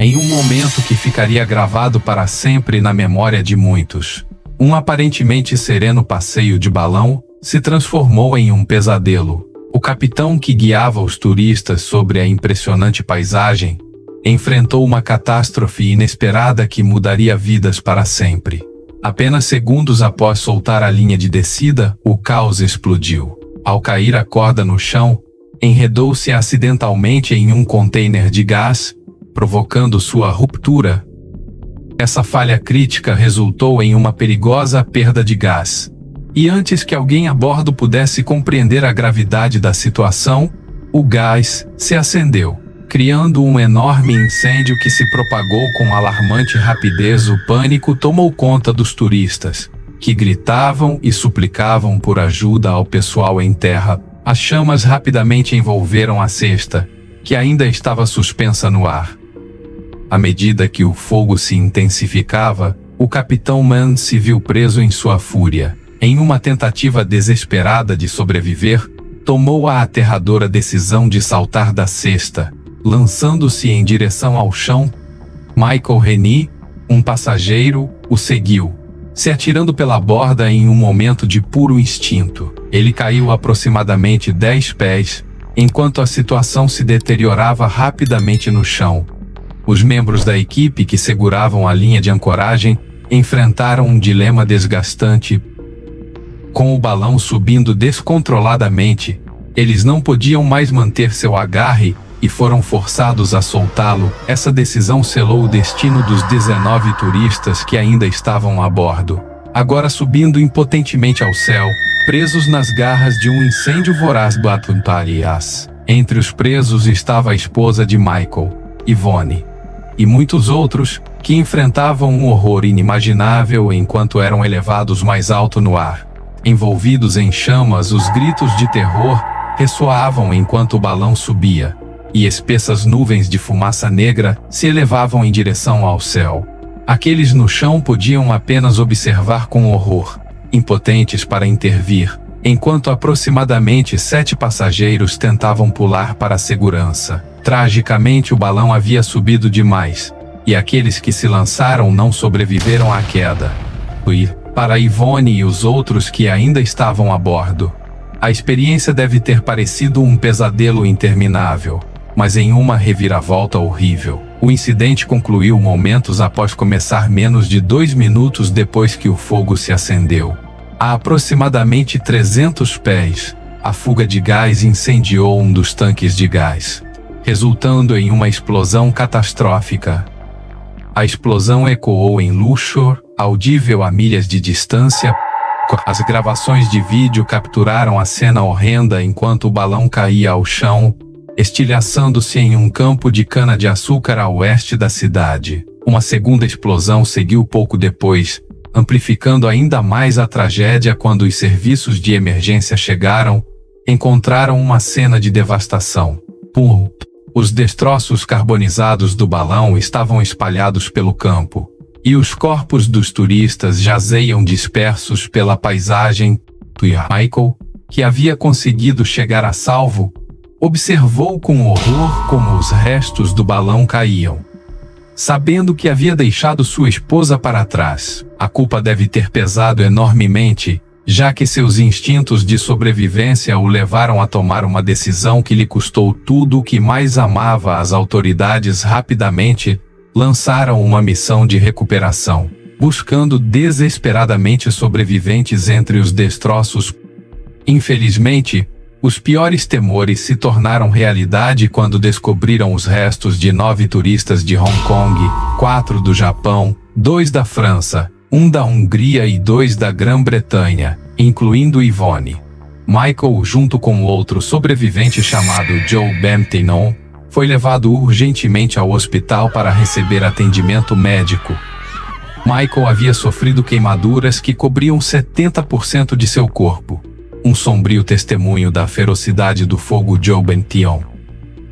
em um momento que ficaria gravado para sempre na memória de muitos. Um aparentemente sereno passeio de balão se transformou em um pesadelo. O capitão que guiava os turistas sobre a impressionante paisagem enfrentou uma catástrofe inesperada que mudaria vidas para sempre. Apenas segundos após soltar a linha de descida, o caos explodiu. Ao cair a corda no chão, enredou-se acidentalmente em um container de gás, provocando sua ruptura. Essa falha crítica resultou em uma perigosa perda de gás. E antes que alguém a bordo pudesse compreender a gravidade da situação, o gás se acendeu, criando um enorme incêndio que se propagou com alarmante rapidez. O pânico tomou conta dos turistas, que gritavam e suplicavam por ajuda ao pessoal em terra. As chamas rapidamente envolveram a cesta, que ainda estava suspensa no ar. À medida que o fogo se intensificava, o Capitão Mann se viu preso em sua fúria. Em uma tentativa desesperada de sobreviver, tomou a aterradora decisão de saltar da cesta, lançando-se em direção ao chão. Michael Rennie, um passageiro, o seguiu, se atirando pela borda em um momento de puro instinto. Ele caiu aproximadamente 10 pés, enquanto a situação se deteriorava rapidamente no chão. Os membros da equipe que seguravam a linha de ancoragem enfrentaram um dilema desgastante. Com o balão subindo descontroladamente, eles não podiam mais manter seu agarre e foram forçados a soltá-lo. Essa decisão selou o destino dos 19 turistas que ainda estavam a bordo, agora subindo impotentemente ao céu, presos nas garras de um incêndio voraz. Entre os presos estava a esposa de Michael, Yvonne, e muitos outros, que enfrentavam um horror inimaginável enquanto eram elevados mais alto no ar. Envolvidos em chamas, os gritos de terror ressoavam enquanto o balão subia, e espessas nuvens de fumaça negra se elevavam em direção ao céu. Aqueles no chão podiam apenas observar com horror, impotentes para intervir, enquanto aproximadamente 7 passageiros tentavam pular para a segurança. Tragicamente, o balão havia subido demais, e aqueles que se lançaram não sobreviveram à queda. Para Yvonne e os outros que ainda estavam a bordo, a experiência deve ter parecido um pesadelo interminável, mas em uma reviravolta horrível. O incidente concluiu momentos após começar, menos de 2 minutos depois que o fogo se acendeu. A aproximadamente 300 pés, a fuga de gás incendiou um dos tanques de gás, resultando em uma explosão catastrófica. A explosão ecoou em Luxor, audível a milhas de distância. As gravações de vídeo capturaram a cena horrenda enquanto o balão caía ao chão, estilhaçando-se em um campo de cana-de-açúcar a oeste da cidade. Uma segunda explosão seguiu pouco depois, amplificando ainda mais a tragédia. Quando os serviços de emergência chegaram, encontraram uma cena de devastação. Os destroços carbonizados do balão estavam espalhados pelo campo, e os corpos dos turistas jaziam dispersos pela paisagem. Michael, que havia conseguido chegar a salvo, observou com horror como os restos do balão caíam. Sabendo que havia deixado sua esposa para trás, a culpa deve ter pesado enormemente, já que seus instintos de sobrevivência o levaram a tomar uma decisão que lhe custou tudo o que mais amava. As autoridades rapidamente lançaram uma missão de recuperação, buscando desesperadamente sobreviventes entre os destroços. Infelizmente, os piores temores se tornaram realidade quando descobriram os restos de 9 turistas de Hong Kong, 4 do Japão, 2 da França, 1 da Hungria e 2 da Grã-Bretanha, incluindo Yvonne. Michael, junto com outro sobrevivente chamado Joe Bampton, foi levado urgentemente ao hospital para receber atendimento médico. Michael havia sofrido queimaduras que cobriam 70% de seu corpo. Um sombrio testemunho da ferocidade do fogo. Joe Bampton,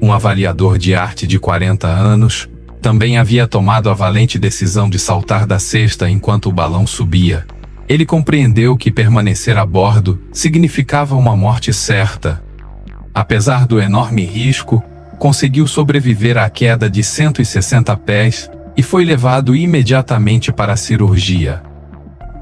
um avaliador de arte de 40 anos, também havia tomado a valente decisão de saltar da cesta enquanto o balão subia. Ele compreendeu que permanecer a bordo significava uma morte certa. Apesar do enorme risco, conseguiu sobreviver à queda de 160 pés e foi levado imediatamente para a cirurgia.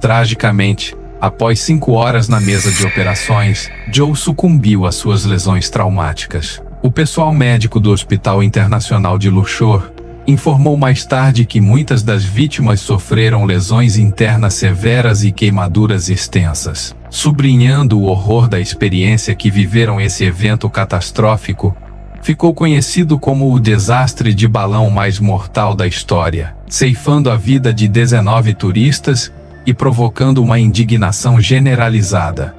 Tragicamente, após 5 horas na mesa de operações, Joe sucumbiu às suas lesões traumáticas. O pessoal médico do Hospital Internacional de Luxor informou mais tarde que muitas das vítimas sofreram lesões internas severas e queimaduras extensas. Sublinhando o horror da experiência que viveram esse evento catastrófico, ficou conhecido como o desastre de balão mais mortal da história, ceifando a vida de 19 turistas e provocando uma indignação generalizada.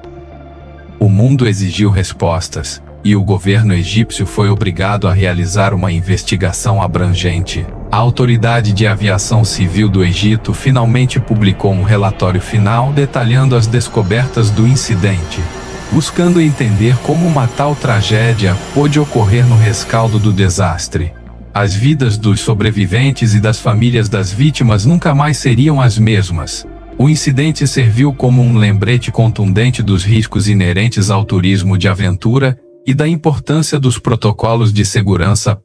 O mundo exigiu respostas, e o governo egípcio foi obrigado a realizar uma investigação abrangente. A Autoridade de Aviação Civil do Egito finalmente publicou um relatório final detalhando as descobertas do incidente, buscando entender como uma tal tragédia pôde ocorrer no rescaldo do desastre. As vidas dos sobreviventes e das famílias das vítimas nunca mais seriam as mesmas. O incidente serviu como um lembrete contundente dos riscos inerentes ao turismo de aventura e da importância dos protocolos de segurança.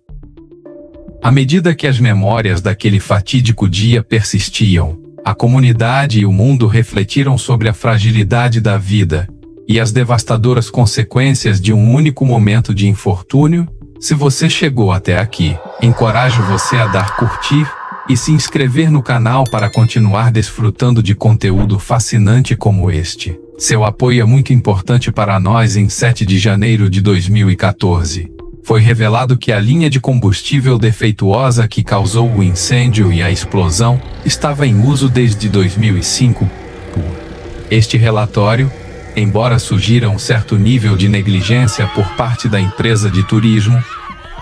À medida que as memórias daquele fatídico dia persistiam, a comunidade e o mundo refletiram sobre a fragilidade da vida e as devastadoras consequências de um único momento de infortúnio. Se você chegou até aqui, encorajo você a dar curtir e se inscrever no canal para continuar desfrutando de conteúdo fascinante como este. Seu apoio é muito importante para nós. Em 7 de janeiro de 2014, foi revelado que a linha de combustível defeituosa que causou o incêndio e a explosão estava em uso desde 2005. Este relatório, embora sugira um certo nível de negligência por parte da empresa de turismo,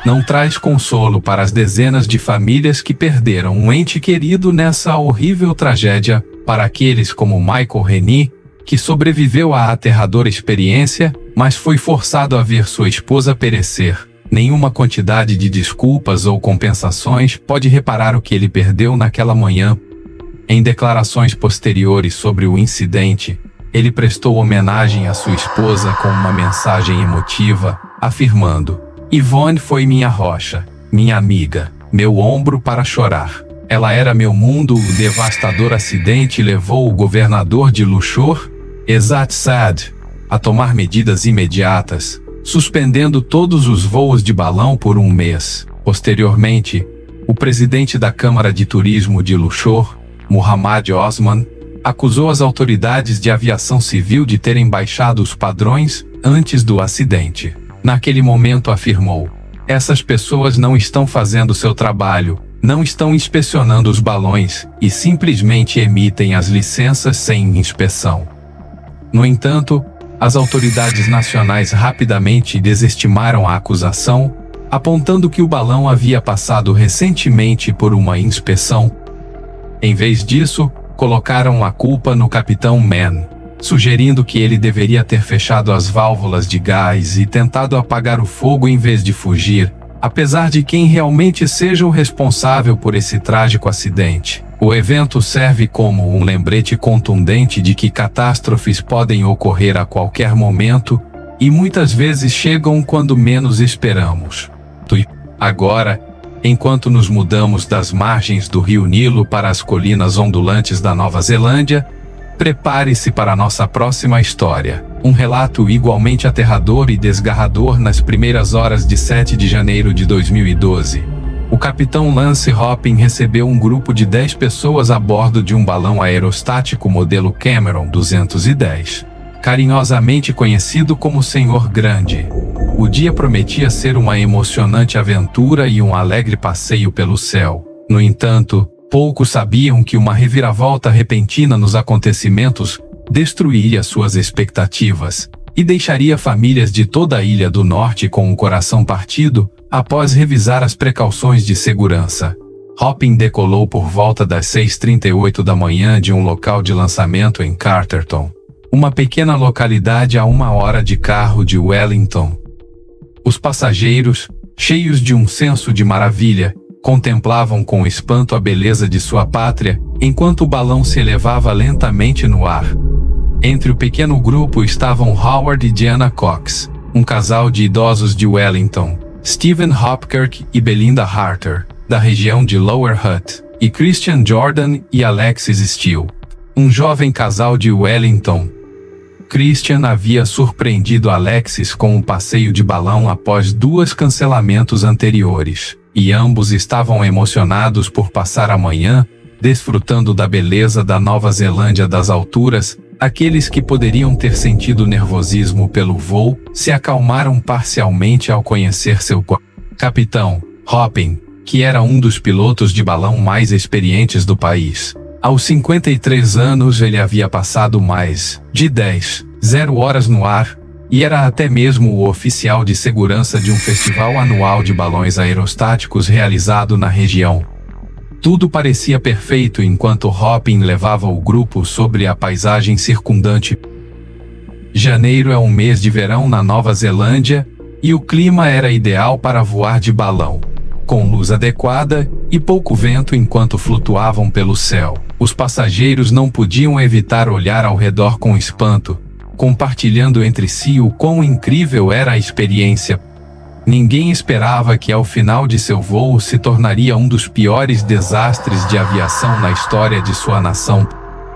não traz consolo para as dezenas de famílias que perderam um ente querido nessa horrível tragédia. Para aqueles como Michael Reni, que sobreviveu à aterradora experiência, mas foi forçado a ver sua esposa perecer, nenhuma quantidade de desculpas ou compensações pode reparar o que ele perdeu naquela manhã. Em declarações posteriores sobre o incidente, ele prestou homenagem à sua esposa com uma mensagem emotiva, afirmando: "Yvonne foi minha rocha, minha amiga, meu ombro para chorar. Ela era meu mundo." O devastador acidente levou o governador de Luxor, Ezat Saad, a tomar medidas imediatas, suspendendo todos os voos de balão por um mês. Posteriormente, o presidente da Câmara de Turismo de Luxor, Muhammad Osman, acusou as autoridades de aviação civil de terem baixado os padrões antes do acidente. Naquele momento afirmou: "Essas pessoas não estão fazendo seu trabalho, não estão inspecionando os balões e simplesmente emitem as licenças sem inspeção." No entanto, as autoridades nacionais rapidamente desestimaram a acusação, apontando que o balão havia passado recentemente por uma inspeção. Em vez disso, colocaram a culpa no capitão Mann, sugerindo que ele deveria ter fechado as válvulas de gás e tentado apagar o fogo em vez de fugir, apesar de quem realmente seja o responsável por esse trágico acidente. O evento serve como um lembrete contundente de que catástrofes podem ocorrer a qualquer momento e muitas vezes chegam quando menos esperamos. Agora, enquanto nos mudamos das margens do Rio Nilo para as colinas ondulantes da Nova Zelândia, prepare-se para nossa próxima história. Um relato igualmente aterrador e desgarrador. Nas primeiras horas de 7 de janeiro de 2012, o capitão Lance Hopping recebeu um grupo de 10 pessoas a bordo de um balão aerostático modelo Cameron 210, carinhosamente conhecido como Senhor Grande. O dia prometia ser uma emocionante aventura e um alegre passeio pelo céu. No entanto, poucos sabiam que uma reviravolta repentina nos acontecimentos destruiria suas expectativas e deixaria famílias de toda a Ilha do Norte com o coração partido. Após revisar as precauções de segurança, Hopping decolou por volta das 6h38 da manhã de um local de lançamento em Carterton, uma pequena localidade a 1 hora de carro de Wellington. Os passageiros, cheios de um senso de maravilha, contemplavam com espanto a beleza de sua pátria, enquanto o balão se elevava lentamente no ar. Entre o pequeno grupo estavam Howard e Diana Cox, um casal de idosos de Wellington, Stephen Hopkirk e Belinda Harter, da região de Lower Hutt, e Christian Jordan e Alexis Steele, um jovem casal de Wellington. Christian havia surpreendido Alexis com um passeio de balão após 2 cancelamentos anteriores, e ambos estavam emocionados por passar a manhã desfrutando da beleza da Nova Zelândia das alturas. Aqueles que poderiam ter sentido nervosismo pelo voo se acalmaram parcialmente ao conhecer seu capitão, Hopin, que era um dos pilotos de balão mais experientes do país. Aos 53 anos ele havia passado mais de 10 horas no ar, e era até mesmo o oficial de segurança de um festival anual de balões aerostáticos realizado na região. Tudo parecia perfeito enquanto Hopin levava o grupo sobre a paisagem circundante. Janeiro é um mês de verão na Nova Zelândia, e o clima era ideal para voar de balão. Com luz adequada e pouco vento enquanto flutuavam pelo céu, os passageiros não podiam evitar olhar ao redor com espanto, compartilhando entre si o quão incrível era a experiência. Ninguém esperava que ao final de seu voo se tornaria um dos piores desastres de aviação na história de sua nação.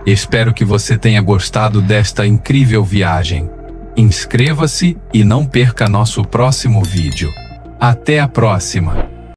Espero que você tenha gostado desta incrível viagem. Inscreva-se e não perca nosso próximo vídeo. Até a próxima!